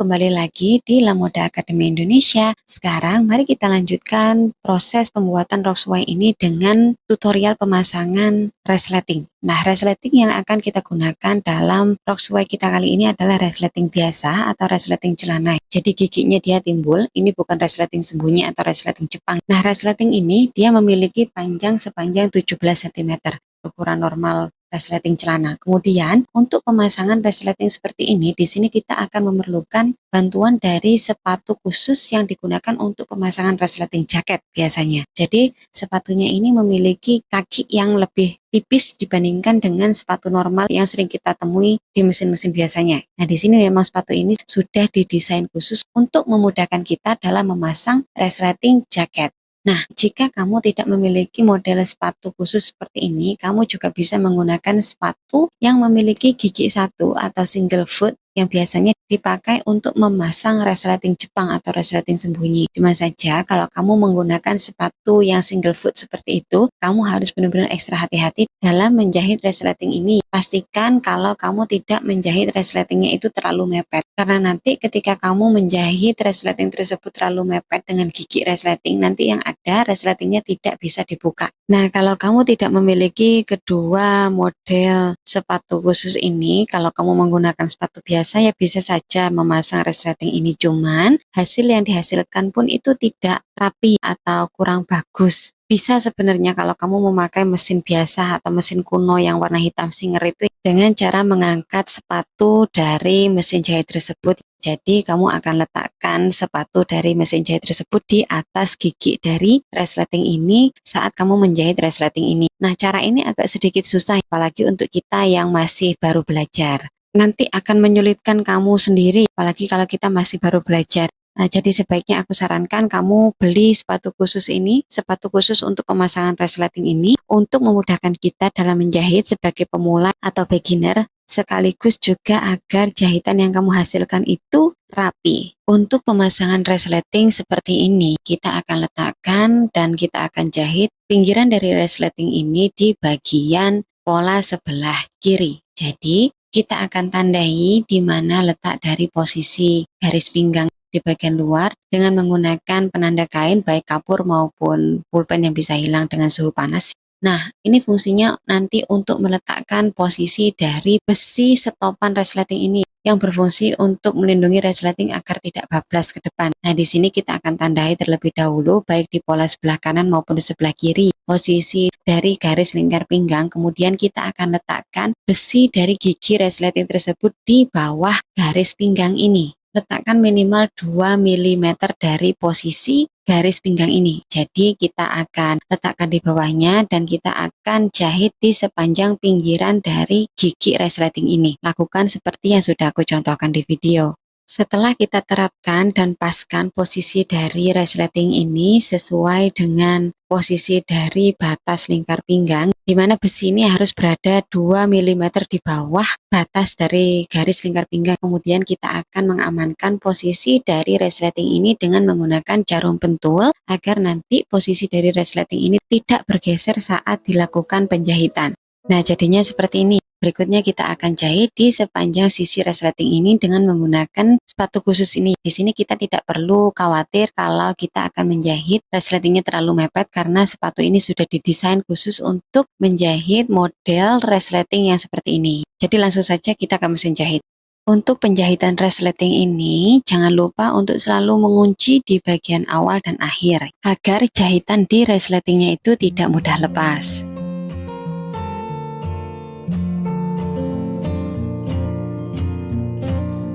kembali lagi di Lamoda Academy Indonesia. Sekarang mari kita lanjutkan proses pembuatan Roxway ini dengan tutorial pemasangan resleting. Nah, resleting yang akan kita gunakan dalam Roxway kita kali ini adalah resleting biasa atau resleting celana. Jadi giginya dia timbul, ini bukan resleting sembunyi atau resleting Jepang. Nah, resleting ini dia memiliki panjang sepanjang 17 cm, ukuran normal resleting celana. Kemudian untuk pemasangan resleting seperti ini, di sini kita akan memerlukan bantuan dari sepatu khusus yang digunakan untuk pemasangan resleting jaket biasanya. Jadi sepatunya ini memiliki kaki yang lebih tipis dibandingkan dengan sepatu normal yang sering kita temui di mesin-mesin biasanya. Nah, di sini memang sepatu ini sudah didesain khusus untuk memudahkan kita dalam memasang resleting jaket. Nah, jika kamu tidak memiliki model sepatu khusus seperti ini, kamu juga bisa menggunakan sepatu yang memiliki gigi satu atau single foot yang biasanya dipakai untuk memasang resleting Jepang atau resleting sembunyi. Cuma saja kalau kamu menggunakan sepatu yang single foot seperti itu, kamu harus benar-benar ekstra hati-hati dalam menjahit resleting ini. Pastikan kalau kamu tidak menjahit resletingnya itu terlalu mepet. Karena nanti ketika kamu menjahit resleting tersebut terlalu mepet dengan gigi resleting, nanti yang ada resletingnya tidak bisa dibuka. Nah, kalau kamu tidak memiliki kedua model sepatu khusus ini, kalau kamu menggunakan sepatu biasa ya bisa saja memasang resleting ini, cuman hasil yang dihasilkan pun itu tidak rapi atau kurang bagus. Bisa sebenarnya kalau kamu memakai mesin biasa atau mesin kuno yang warna hitam singer itu dengan cara mengangkat sepatu dari mesin jahit tersebut. Jadi kamu akan letakkan sepatu dari mesin jahit tersebut di atas gigi dari resleting ini saat kamu menjahit resleting ini. Nah, cara ini agak sedikit susah apalagi untuk kita yang masih baru belajar. Nanti akan menyulitkan kamu sendiri apalagi kalau kita masih baru belajar. Nah, jadi sebaiknya aku sarankan kamu beli sepatu khusus ini, sepatu khusus untuk pemasangan resleting ini untuk memudahkan kita dalam menjahit sebagai pemula atau beginner, sekaligus juga agar jahitan yang kamu hasilkan itu rapi. Untuk pemasangan resleting seperti ini, kita akan letakkan dan kita akan jahit pinggiran dari resleting ini di bagian pola sebelah kiri. Jadi, kita akan tandai di mana letak dari posisi garis pinggang di bagian luar dengan menggunakan penanda kain baik kapur maupun pulpen yang bisa hilang dengan suhu panas. Nah, ini fungsinya nanti untuk meletakkan posisi dari besi stopan resleting ini yang berfungsi untuk melindungi resleting agar tidak bablas ke depan. Nah, di sini kita akan tandai terlebih dahulu baik di pola sebelah kanan maupun di sebelah kiri posisi dari garis lingkar pinggang, kemudian kita akan letakkan besi dari gigi resleting tersebut di bawah garis pinggang ini. Letakkan minimal 2 mm dari posisi garis pinggang ini. Jadi kita akan letakkan di bawahnya dan kita akan jahit di sepanjang pinggiran dari gigi resleting ini. Lakukan seperti yang sudah aku contohkan di video. Setelah kita terapkan dan paskan posisi dari resleting ini sesuai dengan posisi dari batas lingkar pinggang, di mana besi ini harus berada 2 mm di bawah batas dari garis lingkar pinggang. Kemudian kita akan mengamankan posisi dari resleting ini dengan menggunakan jarum pentul agar nanti posisi dari resleting ini tidak bergeser saat dilakukan penjahitan. Nah, jadinya seperti ini. Berikutnya kita akan jahit di sepanjang sisi resleting ini dengan menggunakan sepatu khusus ini. Di sini kita tidak perlu khawatir kalau kita akan menjahit resletingnya terlalu mepet karena sepatu ini sudah didesain khusus untuk menjahit model resleting yang seperti ini. Jadi langsung saja kita ke mesin jahit. Untuk penjahitan resleting ini, jangan lupa untuk selalu mengunci di bagian awal dan akhir agar jahitan di resletingnya itu tidak mudah lepas.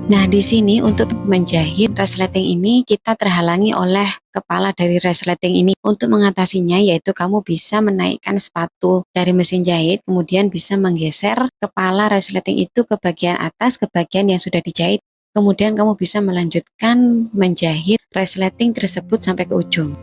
Nah, di sini untuk menjahit resleting ini kita terhalangi oleh kepala dari resleting ini. Untuk mengatasinya yaitu kamu bisa menaikkan sepatu dari mesin jahit, kemudian bisa menggeser kepala resleting itu ke bagian atas, ke bagian yang sudah dijahit. Kemudian kamu bisa melanjutkan menjahit resleting tersebut sampai ke ujung.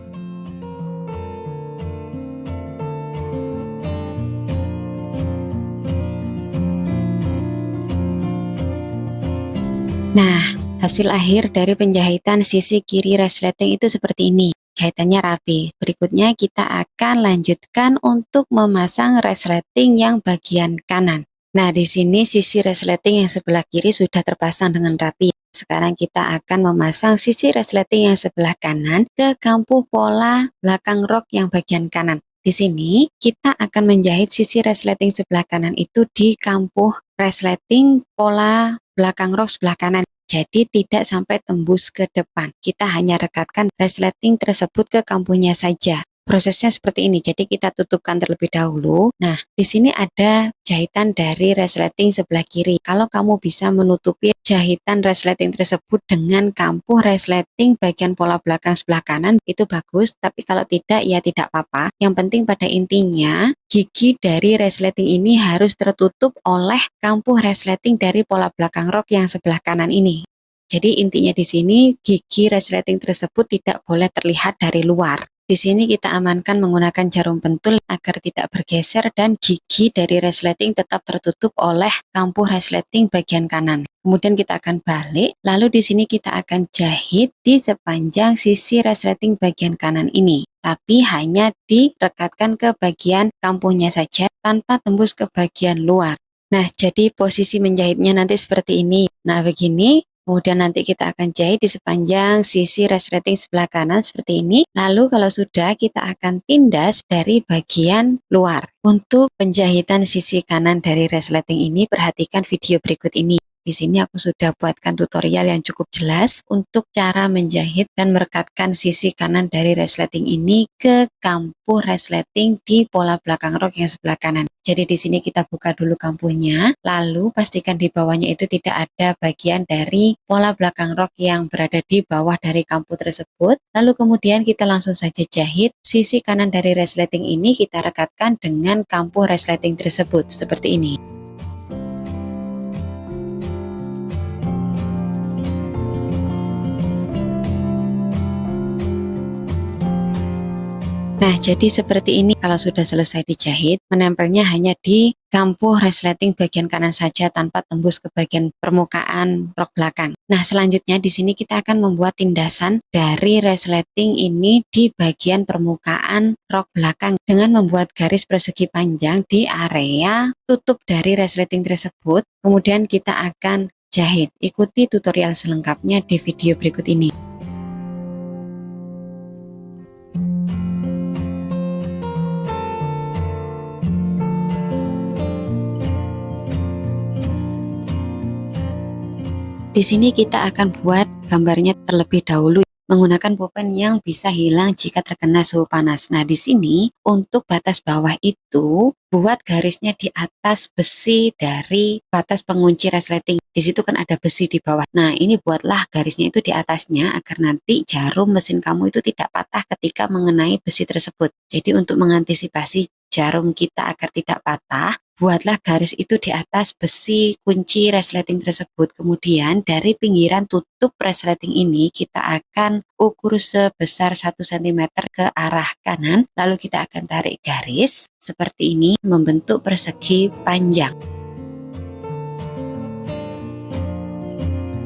Nah, hasil akhir dari penjahitan sisi kiri resleting itu seperti ini. Jahitannya rapi. Berikutnya kita akan lanjutkan untuk memasang resleting yang bagian kanan. Nah, di sini sisi resleting yang sebelah kiri sudah terpasang dengan rapi. sekarang kita akan memasang sisi resleting yang sebelah kanan ke kampuh pola belakang rok yang bagian kanan. Di sini kita akan menjahit sisi resleting sebelah kanan itu di kampuh resleting pola belakang rok sebelah kanan. Jadi tidak sampai tembus ke depan. Kita hanya rekatkan resleting tersebut ke kampuhnya saja. Prosesnya seperti ini, jadi kita tutupkan terlebih dahulu. Nah, di sini ada jahitan dari resleting sebelah kiri. Kalau kamu bisa menutupi jahitan resleting tersebut dengan kampuh resleting bagian pola belakang sebelah kanan, itu bagus. Tapi kalau tidak, ya tidak apa-apa. Yang penting pada intinya, gigi dari resleting ini harus tertutup oleh kampuh resleting dari pola belakang rok yang sebelah kanan ini. Jadi intinya di sini, gigi resleting tersebut tidak boleh terlihat dari luar. Di sini kita amankan menggunakan jarum pentul agar tidak bergeser dan gigi dari resleting tetap tertutup oleh kampuh resleting bagian kanan. Kemudian kita akan balik, lalu di sini kita akan jahit di sepanjang sisi resleting bagian kanan ini. Tapi hanya direkatkan ke bagian kampuhnya saja tanpa tembus ke bagian luar. Nah, jadi posisi menjahitnya nanti seperti ini. Nah, begini. Kemudian nanti kita akan jahit di sepanjang sisi resleting sebelah kanan seperti ini. Lalu kalau sudah, kita akan tindas dari bagian luar. Untuk penjahitan sisi kanan dari resleting ini, perhatikan video berikut ini. Di sini aku sudah buatkan tutorial yang cukup jelas untuk cara menjahit dan merekatkan sisi kanan dari resleting ini ke kampuh resleting di pola belakang rok yang sebelah kanan. Jadi di sini kita buka dulu kampuhnya, lalu pastikan di bawahnya itu tidak ada bagian dari pola belakang rok yang berada di bawah dari kampuh tersebut. Lalu kemudian kita langsung saja jahit sisi kanan dari resleting ini, kita rekatkan dengan kampuh resleting tersebut seperti ini. Nah, jadi seperti ini kalau sudah selesai dijahit, menempelnya hanya di kampuh resleting bagian kanan saja tanpa tembus ke bagian permukaan rok belakang. Nah, selanjutnya di sini kita akan membuat tindasan dari resleting ini di bagian permukaan rok belakang dengan membuat garis persegi panjang di area tutup dari resleting tersebut. Kemudian kita akan jahit. Ikuti tutorial selengkapnya di video berikut ini. Di sini kita akan buat gambarnya terlebih dahulu menggunakan pulpen yang bisa hilang jika terkena suhu panas. Nah, di sini untuk batas bawah itu buat garisnya di atas besi dari batas pengunci resleting. Di situ kan ada besi di bawah. Nah, ini buatlah garisnya itu di atasnya agar nanti jarum mesin kamu itu tidak patah ketika mengenai besi tersebut. Jadi untuk mengantisipasi jarum kita agar tidak patah, buatlah garis itu di atas besi kunci resleting tersebut. Kemudian dari pinggiran tutup resleting ini kita akan ukur sebesar 1 cm ke arah kanan. Lalu kita akan tarik garis seperti ini membentuk persegi panjang.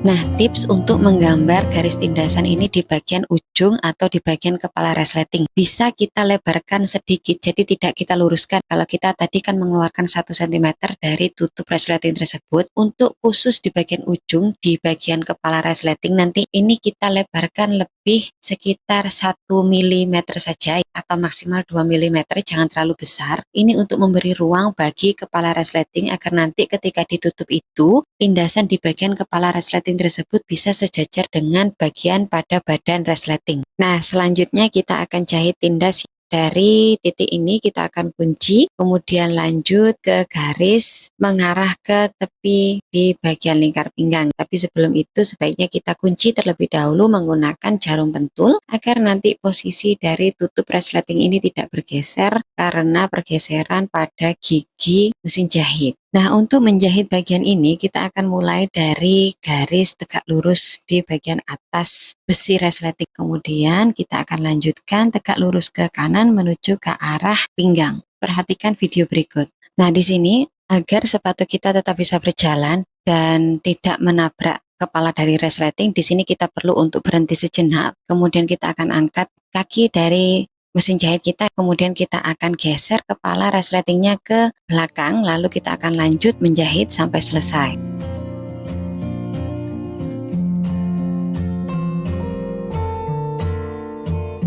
Nah, tips untuk menggambar garis tindasan ini di bagian ujung atau di bagian kepala resleting. Bisa kita lebarkan sedikit, jadi tidak kita luruskan. Kalau kita tadi kan mengeluarkan 1 cm dari tutup resleting tersebut, untuk khusus di bagian ujung, di bagian kepala resleting, nanti ini kita lebarkan lebih sekitar 1 mm saja atau maksimal 2 mm, jangan terlalu besar. Ini untuk memberi ruang bagi kepala resleting agar nanti ketika ditutup itu, tindasan di bagian kepala resleting tersebut bisa sejajar dengan bagian pada badan resleting. Nah, selanjutnya kita akan jahit tindas dari titik ini, kita akan kunci, kemudian lanjut ke garis mengarah ke tepi di bagian lingkar pinggang. Tapi sebelum itu sebaiknya kita kunci terlebih dahulu menggunakan jarum pentul agar nanti posisi dari tutup resleting ini tidak bergeser karena pergeseran pada gigi mesin jahit. Nah, untuk menjahit bagian ini kita akan mulai dari garis tegak lurus di bagian atas besi resleting. Kemudian kita akan lanjutkan tegak lurus ke kanan menuju ke arah pinggang. Perhatikan video berikut. Nah, di sini agar sepatu kita tetap bisa berjalan dan tidak menabrak kepala dari resleting, di sini kita perlu untuk berhenti sejenak. Kemudian kita akan angkat kaki dari mesin jahit kita, kemudian kita akan geser kepala resletingnya ke belakang, lalu kita akan lanjut menjahit sampai selesai.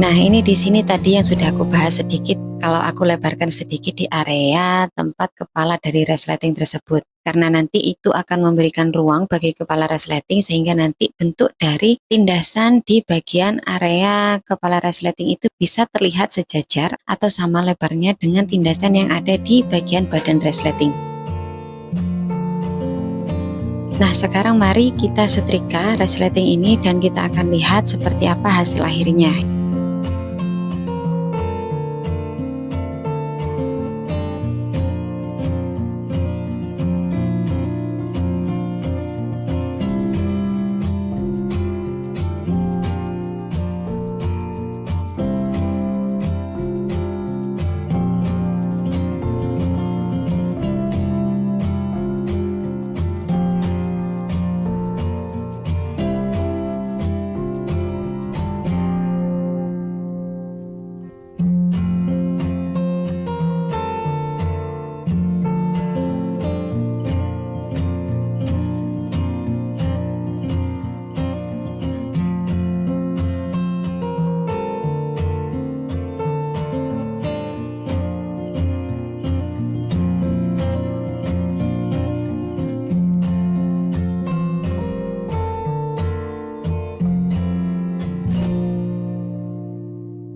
Nah, ini di sini tadi yang sudah aku bahas sedikit, kalau aku lebarkan sedikit di area tempat kepala dari resleting tersebut. Karena nanti itu akan memberikan ruang bagi kepala resleting sehingga nanti bentuk dari tindasan di bagian area kepala resleting itu bisa terlihat sejajar atau sama lebarnya dengan tindasan yang ada di bagian badan resleting. Nah, sekarang mari kita setrika resleting ini dan kita akan lihat seperti apa hasil akhirnya.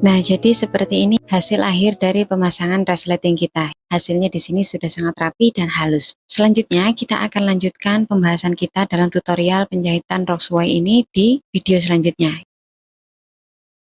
Nah, jadi seperti ini hasil akhir dari pemasangan resleting kita. Hasilnya di sini sudah sangat rapi dan halus. Selanjutnya, kita akan lanjutkan pembahasan kita dalam tutorial penjahitan rok sesuai ini di video selanjutnya.